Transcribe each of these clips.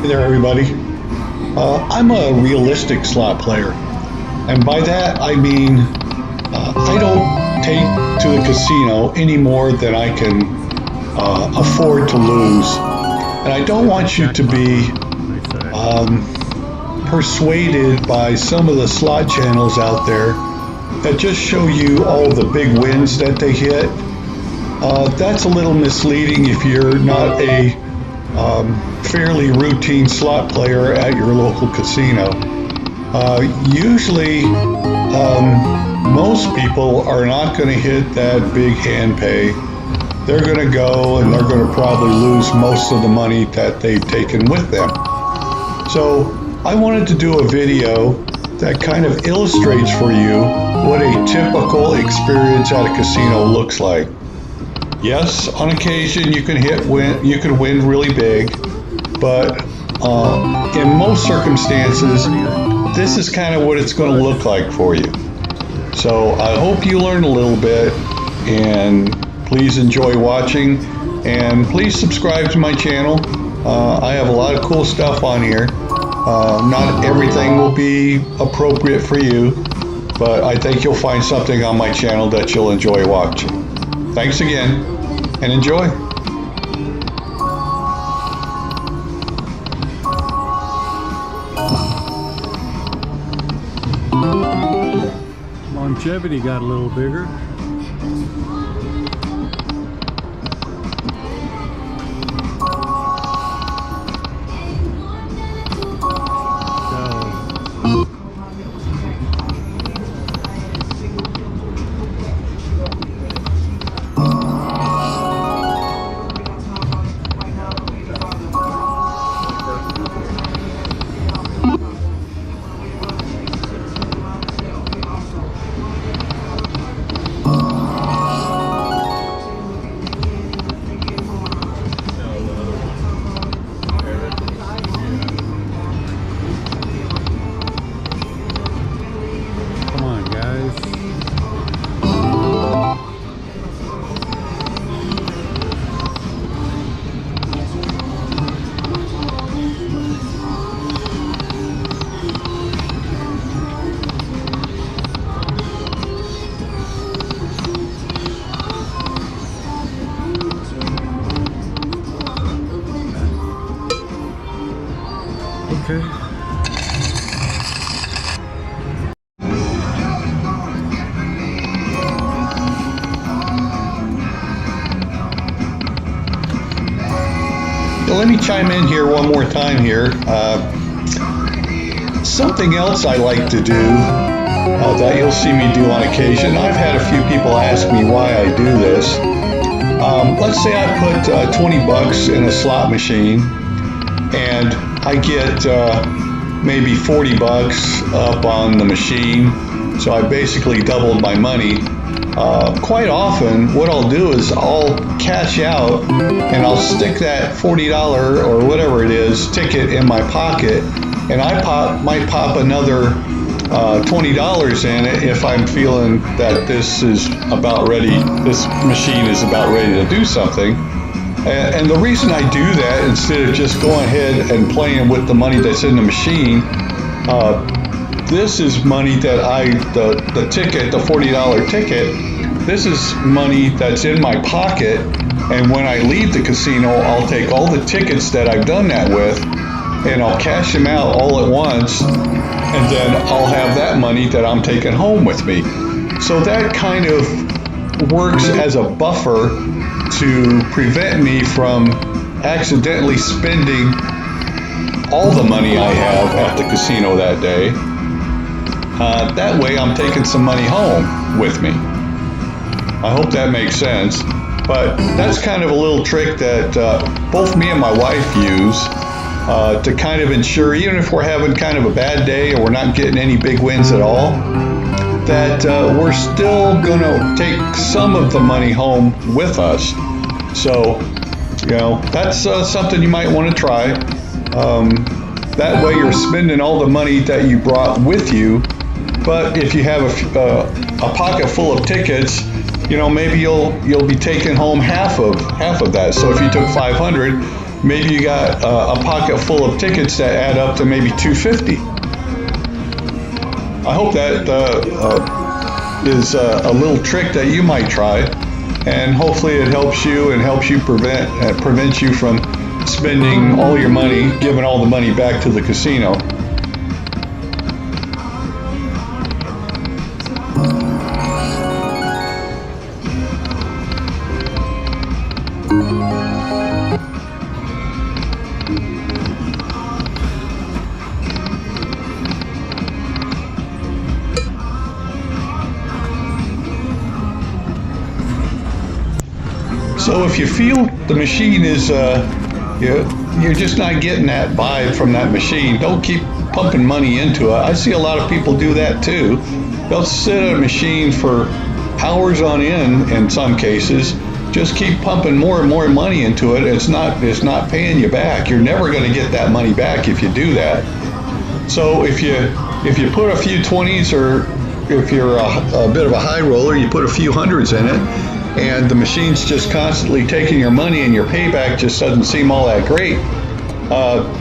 Hey there, everybody. I'm a realistic slot player, and by that I mean I don't take to the casino any more than I can afford to lose. And I don't want you to be persuaded by some of the slot channels out there that just show you all the big wins that they hit. That's a little misleading if you're not a fairly routine slot player at your local casino. Usually, most people are not going to hit that big hand pay. They're going to go and they're going to probably lose most of the money that they've taken with them. So I wanted to do a video that kind of illustrates for you what a typical experience at a casino looks like. Yes, on occasion you can win really big, but in most circumstances, this is kind of what it's going to look like for you. So I hope you learn a little bit, and please enjoy watching, and please subscribe to my channel. I have a lot of cool stuff on here. Not everything will be appropriate for you, but I think you'll find something on my channel that you'll enjoy watching. Thanks again, and enjoy. Longevity got a little bigger. Okay. So let me chime in here one more time here. Something else I like to do that you'll see me do on occasion. I've had a few people ask me why I do this. Let's say I put 20 bucks in a slot machine and I get maybe 40 bucks up on the machine, so I basically doubled my money. Quite often what I'll do is I'll cash out and I'll stick that $40 or whatever it is ticket in my pocket, and I might pop another $20 in it if I'm feeling that this machine is about ready to do something. And the reason I do that, instead of just going ahead and playing with the money that's in the machine, this is money that the ticket, the $40 ticket, this is money that's in my pocket, and when I leave the casino, I'll take all the tickets that I've done that with, and I'll cash them out all at once, and then I'll have that money that I'm taking home with me. So that kind of works as a buffer to prevent me from accidentally spending all the money I have at the casino that day. That way I'm taking some money home with me. I hope that makes sense, but that's kind of a little trick that both me and my wife use to kind of ensure, even if we're having kind of a bad day or we're not getting any big wins at all, that we're still going to take some of the money home with us. So, that's something you might want to try. That way you're spending all the money that you brought with you, but if you have a pocket full of tickets, maybe you'll be taking home half of that. So if you took 500, maybe you got a pocket full of tickets that add up to maybe 250. I hope that is a little trick that you might try, and hopefully it helps you and helps you prevent you from spending all your money, giving all the money back to the casino. So if you feel the machine is, you're just not getting that vibe from that machine, don't keep pumping money into it. I see a lot of people do that too. They'll sit at a machine for hours on end in some cases, just keep pumping more and more money into it. It's not paying you back. You're never going to get that money back if you do that. So if you put a few 20s, or if you're a bit of a high roller, you put a few hundreds in it, and the machine's just constantly taking your money and your payback just doesn't seem all that great,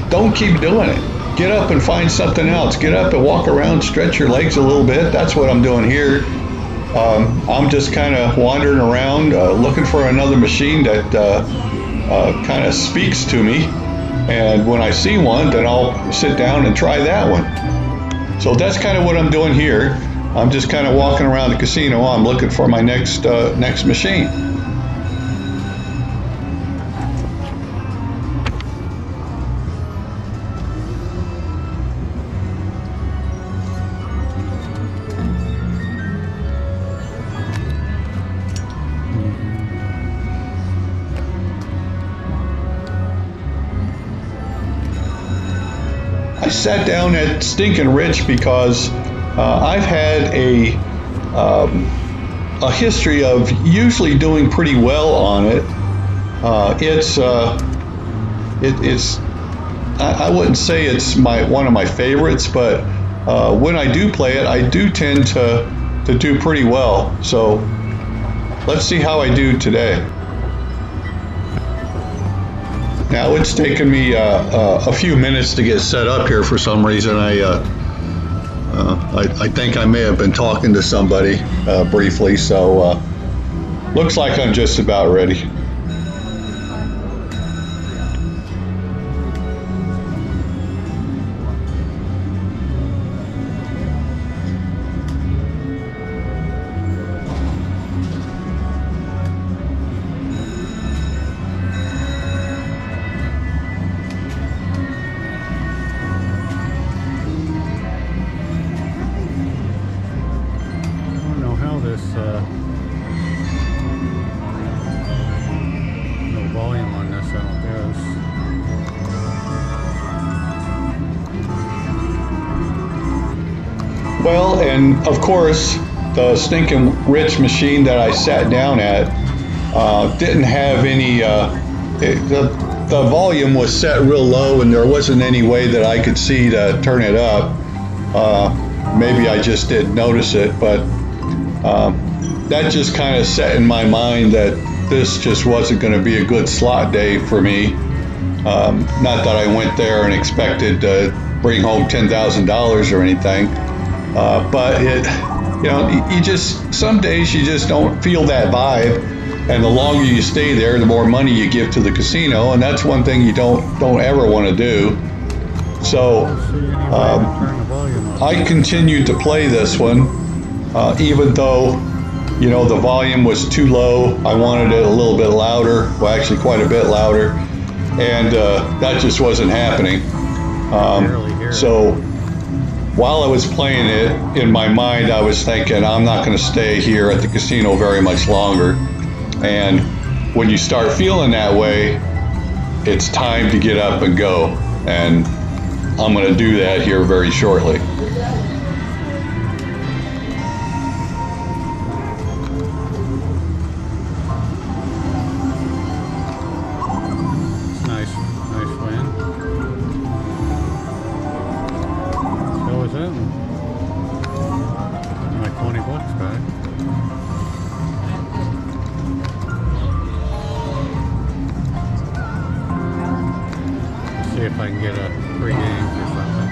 don't keep doing it. Get up and find something else. Get up and walk around, stretch your legs a little bit. That's what I'm doing here. I'm just kind of wandering around looking for another machine that kind of speaks to me. And when I see one, then I'll sit down and try that one. So that's kind of what I'm doing here. I'm just kind of walking around the casino. I'm looking for my next machine. I sat down at Stinkin' Rich because I've had a history of usually doing pretty well on it. I wouldn't say it's one of my favorites, but when I do play it, I do tend to do pretty well. So let's see how I do today. Now it's taken me a few minutes to get set up here for some reason. I think I may have been talking to somebody briefly, so looks like I'm just about ready. No volume on this, I don't guess. Well, and of course, the Stinkin' Rich machine that I sat down at didn't have any, the volume was set real low and there wasn't any way that I could see to turn it up. Maybe I just didn't notice it, but that just kind of set in my mind that this just wasn't going to be a good slot day for me. Not that I went there and expected to bring home $10,000 or anything, but some days you just don't feel that vibe, and the longer you stay there, the more money you give to the casino, and that's one thing you don't ever want to do. So I continued to play this one, even though the volume was too low. I wanted it a little bit louder, well, actually quite a bit louder, and that just wasn't happening. So while I was playing it, in my mind I was thinking, I'm not going to stay here at the casino very much longer. And when you start feeling that way, it's time to get up and go. And I'm going to do that here very shortly. Nice win. So was it. My $20 back. if I can get a free game or something.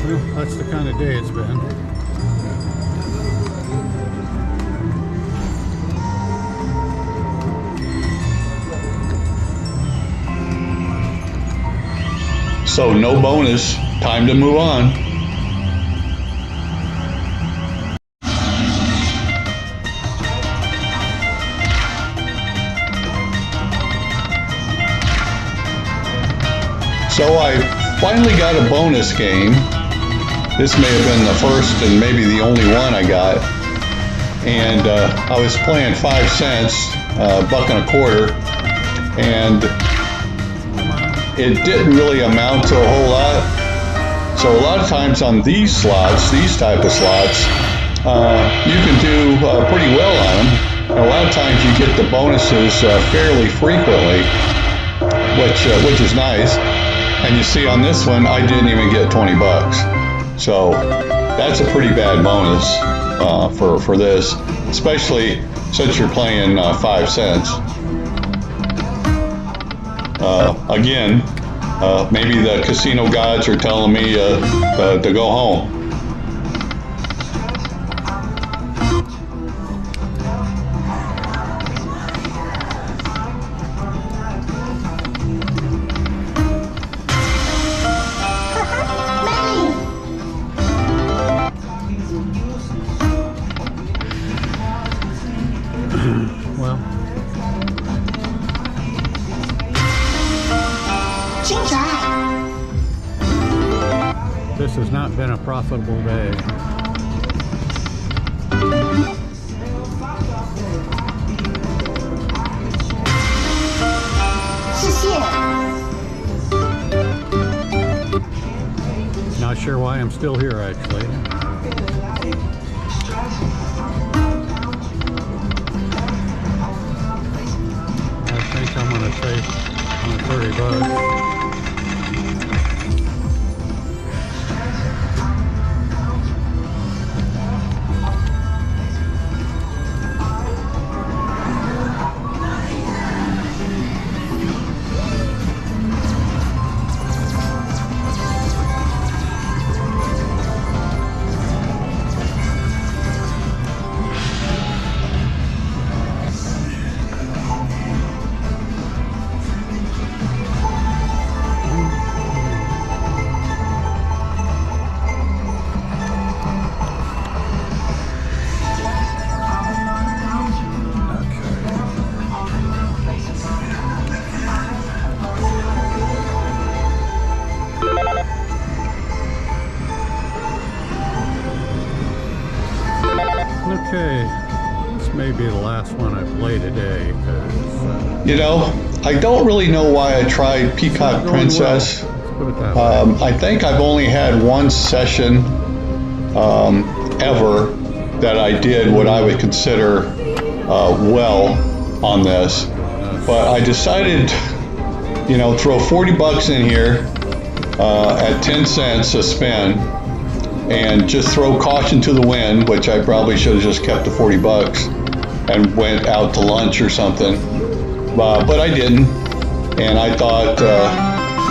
Well, that's the kind of day it's been. So no bonus, time to move on. So I finally got a bonus game. This may have been the first and maybe the only one I got. And I was playing 5 cents, buck and a quarter, and it didn't really amount to a whole lot. So a lot of times on these slots, these type of slots, you can do pretty well on them. And a lot of times you get the bonuses fairly frequently, which is nice. And you see on this one, I didn't even get 20 bucks. So that's a pretty bad bonus for this, especially since you're playing 5 cents. Again, maybe the casino gods are telling me to go home. Well, this has not been a profitable day. Not sure why I'm still here, actually. I think I'm going to save 30 bucks. Okay, this may be the last one I play today, because... You know, I don't really know why I tried Peacock Princess. Well. I think I've only had one session ever that I did what I would consider well on this. But I decided, you know, throw 40 bucks in here at 10 cents a spin, and just throw caution to the wind, which I probably should have just kept the 40 bucks and went out to lunch or something. But I didn't. And I thought,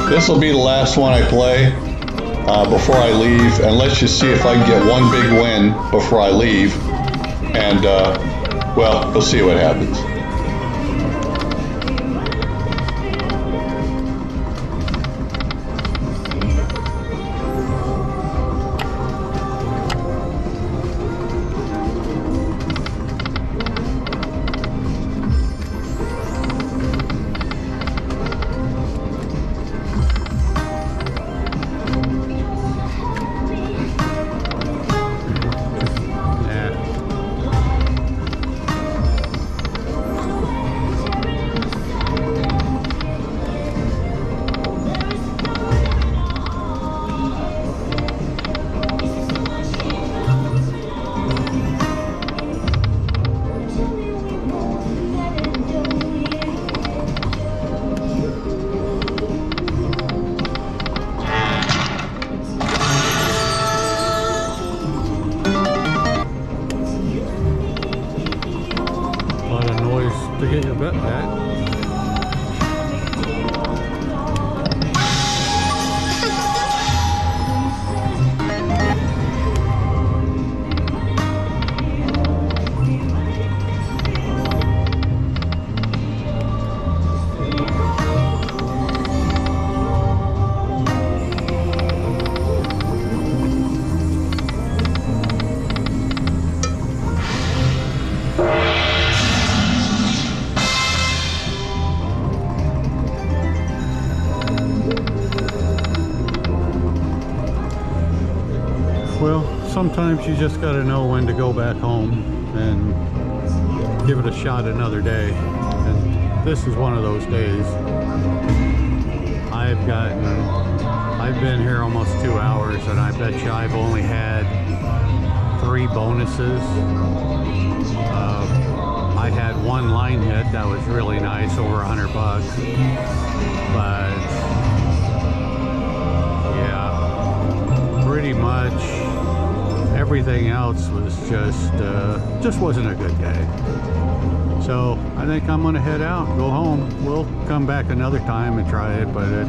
this will be the last one I play before I leave, and let's just see if I can get one big win before I leave, and well, we'll see what happens. To get your bet back. Well, sometimes you just got to know when to go back home and give it a shot another day. And this is one of those days. I've been here almost 2 hours, and I bet you I've only had 3 bonuses. I had one line hit that was really nice, over $100 bucks. But yeah, pretty much everything else was just wasn't a good day. So I think I'm gonna head out, go home. We'll come back another time and try it, but it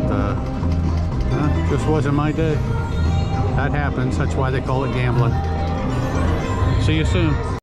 just wasn't my day. That happens. That's why they call it gambling. See you soon.